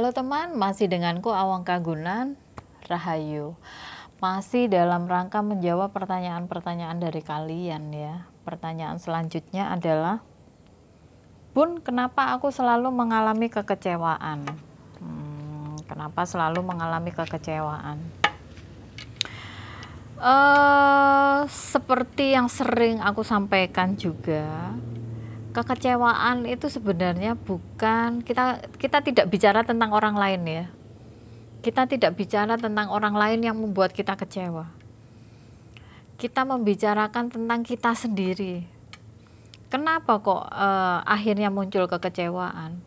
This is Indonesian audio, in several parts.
Halo teman, masih denganku Awang Kagunan, Rahayu. Masih dalam rangka menjawab pertanyaan-pertanyaan dari kalian ya. Pertanyaan selanjutnya adalah, Bun, kenapa aku selalu mengalami kekecewaan? Kenapa selalu mengalami kekecewaan? Seperti yang sering aku sampaikan juga, kekecewaan itu sebenarnya bukan kita tidak bicara tentang orang lain ya. Kita tidak bicara tentang orang lain yang membuat kita kecewa. Kita membicarakan tentang kita sendiri. Kenapa kok akhirnya muncul kekecewaan?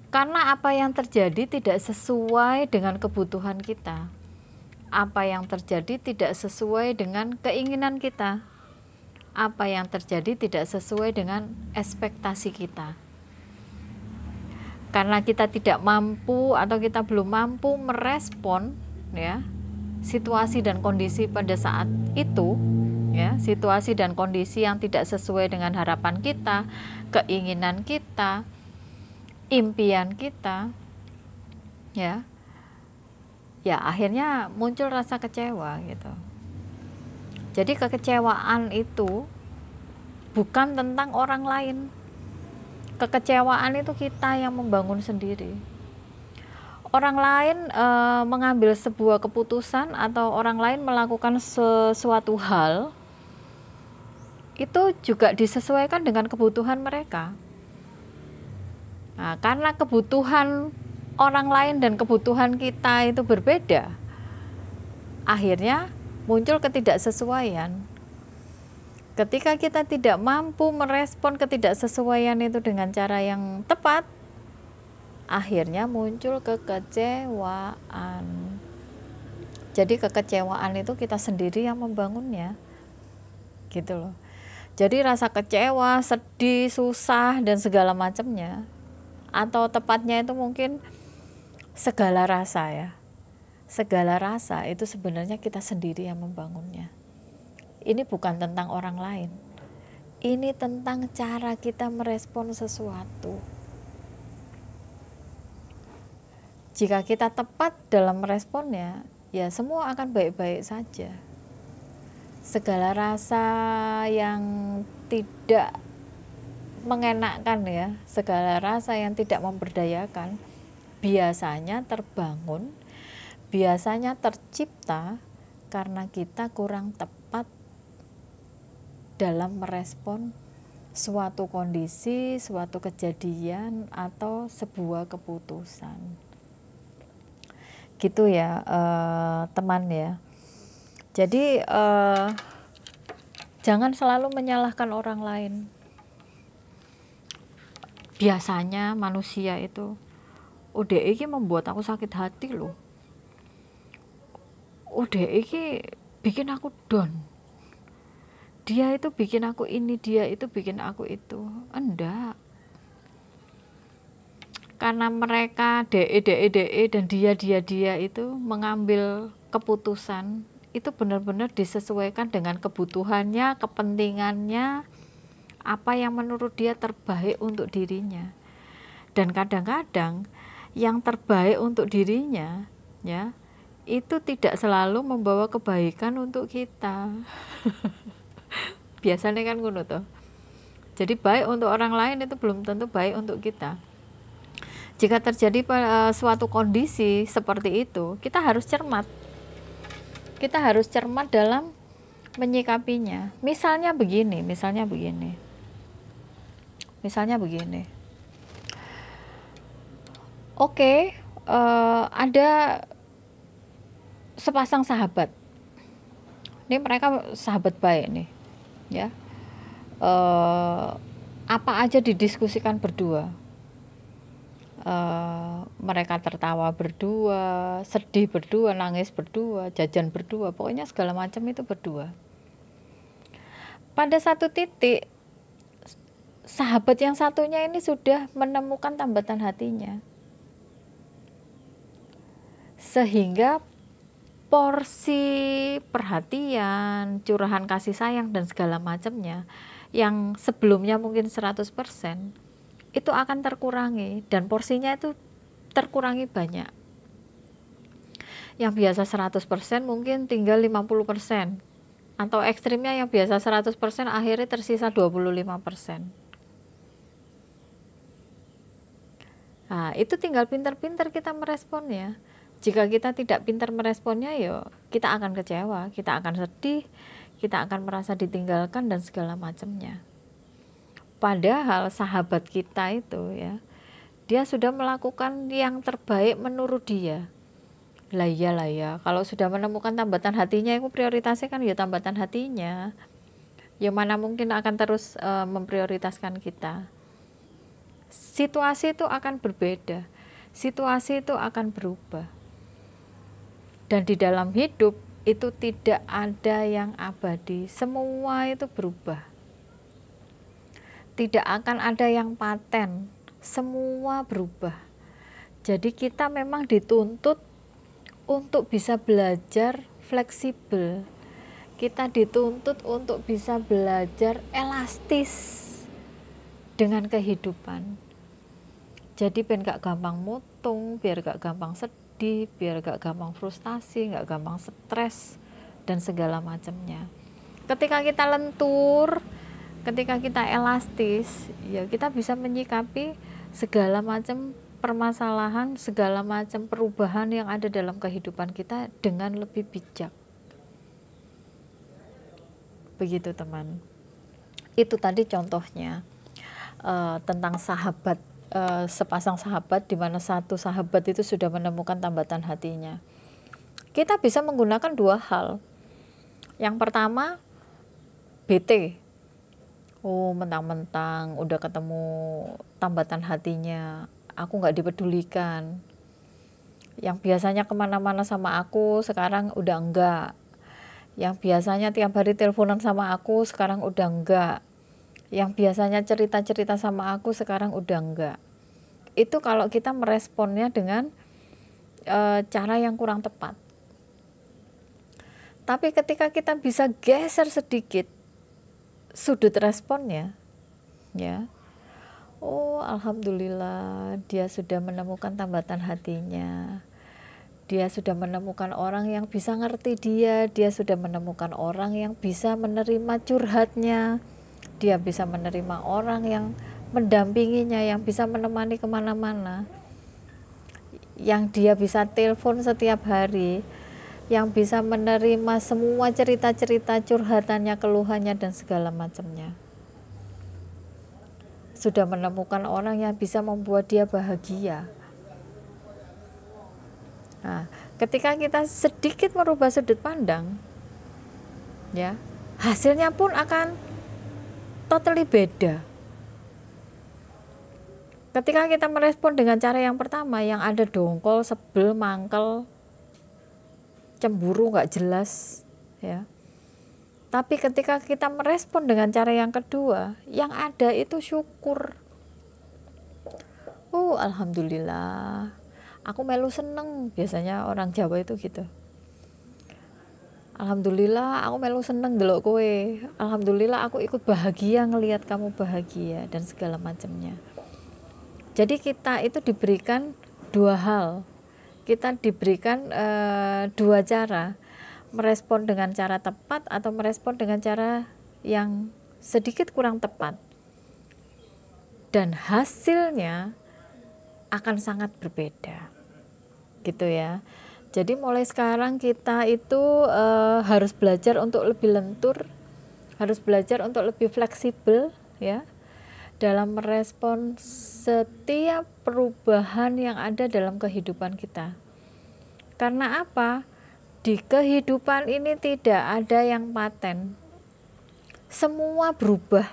Karena apa yang terjadi tidak sesuai dengan kebutuhan kita. Apa yang terjadi tidak sesuai dengan keinginan kita. Apa yang terjadi tidak sesuai dengan ekspektasi kita. Karena kita tidak mampu atau kita belum mampu merespon ya situasi dan kondisi pada saat itu ya, situasi dan kondisi yang tidak sesuai dengan harapan kita, keinginan kita, impian kita ya. Ya akhirnya muncul rasa kecewa gitu. Jadi kekecewaan itu bukan tentang orang lain. Kekecewaan itu kita yang membangun sendiri. Orang lain mengambil sebuah keputusan atau orang lain melakukan sesuatu hal itu juga disesuaikan dengan kebutuhan mereka. Nah, karena kebutuhan orang lain dan kebutuhan kita itu berbeda, akhirnya muncul ketidaksesuaian. Ketika kita tidak mampu merespon ketidaksesuaian itu dengan cara yang tepat, akhirnya muncul kekecewaan. Jadi kekecewaan itu kita sendiri yang membangunnya, gitu loh. Jadi rasa kecewa, sedih, susah, dan segala macamnya, atau tepatnya itu mungkin segala rasa ya. Segala rasa itu sebenarnya kita sendiri yang membangunnya. Ini bukan tentang orang lain. Ini tentang cara kita merespon sesuatu. Jika kita tepat dalam meresponnya, ya semua akan baik-baik saja. Segala rasa yang tidak mengenakkan ya, segala rasa yang tidak memberdayakan, biasanya terbangun, biasanya tercipta karena kita kurang tepat dalam merespon suatu kondisi, suatu kejadian, atau sebuah keputusan. Gitu ya teman ya. Jadi jangan selalu menyalahkan orang lain. Biasanya manusia itu, udah iki membuat aku sakit hati loh. Udah iki bikin aku down. Dia itu bikin aku ini, dia itu bikin aku itu. Enggak. Karena mereka DE dan dia itu mengambil keputusan, itu benar-benar disesuaikan dengan kebutuhannya, kepentingannya, apa yang menurut dia terbaik untuk dirinya. Dan kadang-kadang yang terbaik untuk dirinya ya, itu tidak selalu membawa kebaikan untuk kita. Biasanya kan ngono tuh. Jadi baik untuk orang lain itu belum tentu baik untuk kita. Jika terjadi suatu kondisi seperti itu, kita harus cermat. Kita harus cermat dalam menyikapinya. Misalnya begini. Oke, ada sepasang sahabat. Ini mereka sahabat baik nih, ya. Apa aja didiskusikan berdua. Mereka tertawa berdua, sedih berdua, nangis berdua, jajan berdua, pokoknya segala macam itu berdua. Pada satu titik, sahabat yang satunya ini sudah menemukan tambatan hatinya. Sehingga porsi perhatian, curahan kasih sayang dan segala macamnya yang sebelumnya mungkin 100% itu akan terkurangi dan porsinya itu terkurangi banyak. Yang biasa 100% mungkin tinggal 50%. Atau ekstrimnya yang biasa 100% akhirnya tersisa 25%. Nah, itu tinggal pintar-pintar kita meresponnya. Jika kita tidak pintar meresponnya, ya kita akan kecewa, kita akan sedih, kita akan merasa ditinggalkan dan segala macamnya. Padahal sahabat kita itu ya, dia sudah melakukan yang terbaik menurut dia. Lah iyalah ya, kalau sudah menemukan tambatan hatinya, itu prioritasnya kan ya tambatan hatinya. Ya mana mungkin akan terus memprioritaskan kita. Situasi itu akan berbeda, situasi itu akan berubah. Dan di dalam hidup itu tidak ada yang abadi, semua itu berubah. Tidak akan ada yang paten, semua berubah. Jadi kita memang dituntut untuk bisa belajar fleksibel. Kita dituntut untuk bisa belajar elastis dengan kehidupan. Jadi biar gak gampang mutung, biar gak gampang sedih, biar gak gampang frustasi, gak gampang stres, dan segala macamnya. Ketika kita lentur, ketika kita elastis, ya kita bisa menyikapi segala macam permasalahan, segala macam perubahan yang ada dalam kehidupan kita dengan lebih bijak. Begitu teman. Itu tadi contohnya tentang sahabat, sepasang sahabat di mana satu sahabat itu sudah menemukan tambatan hatinya. Kita bisa menggunakan dua hal. Yang pertama, bete. Oh, mentang-mentang udah ketemu tambatan hatinya, aku nggak dipedulikan. Yang biasanya kemana-mana sama aku, sekarang udah enggak. Yang biasanya tiap hari teleponan sama aku, sekarang udah enggak. Yang biasanya cerita-cerita sama aku, sekarang udah enggak. Itu kalau kita meresponnya dengan cara yang kurang tepat. Tapi ketika kita bisa geser sedikit sudut responnya, ya, oh alhamdulillah dia sudah menemukan tambatan hatinya, dia sudah menemukan orang yang bisa ngerti dia sudah menemukan orang yang bisa menerima curhatnya, dia bisa menerima orang yang mendampinginya, yang bisa menemani kemana-mana, yang dia bisa telepon setiap hari, yang bisa menerima semua cerita-cerita curhatannya, keluhannya, dan segala macamnya. Sudah menemukan orang yang bisa membuat dia bahagia. Nah, ketika kita sedikit merubah sudut pandang, ya, hasilnya pun akan totally beda. Ketika kita merespon dengan cara yang pertama, yang ada dongkol, sebel, mangkel, cemburu, nggak jelas, ya. Tapi ketika kita merespon dengan cara yang kedua, yang ada itu syukur. Alhamdulillah, aku melu seneng, biasanya orang Jawa itu gitu. Alhamdulillah, aku melu seneng delok kowe. Alhamdulillah, aku ikut bahagia ngelihat kamu bahagia dan segala macamnya. Jadi kita itu diberikan dua hal. Kita diberikan dua cara, merespon dengan cara tepat atau merespon dengan cara yang sedikit kurang tepat, dan hasilnya akan sangat berbeda, gitu ya. Jadi mulai sekarang kita itu harus belajar untuk lebih lentur, harus belajar untuk lebih fleksibel, ya, dalam merespon setiap perubahan yang ada dalam kehidupan kita. Karena apa? Di kehidupan ini tidak ada yang paten. Semua berubah.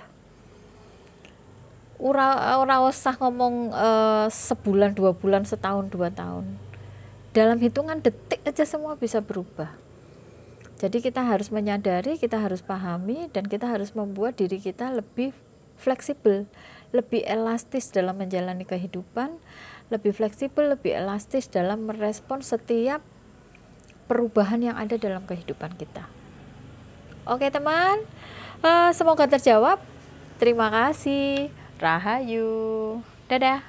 Ora usah ngomong sebulan, 2 bulan, setahun, 2 tahun. Dalam hitungan detik aja semua bisa berubah. Jadi kita harus menyadari, kita harus pahami, dan kita harus membuat diri kita lebih fleksibel, lebih elastis dalam menjalani kehidupan, lebih fleksibel, lebih elastis dalam merespon setiap perubahan yang ada dalam kehidupan kita. Oke teman, semoga terjawab. Terima kasih. Rahayu. Dadah.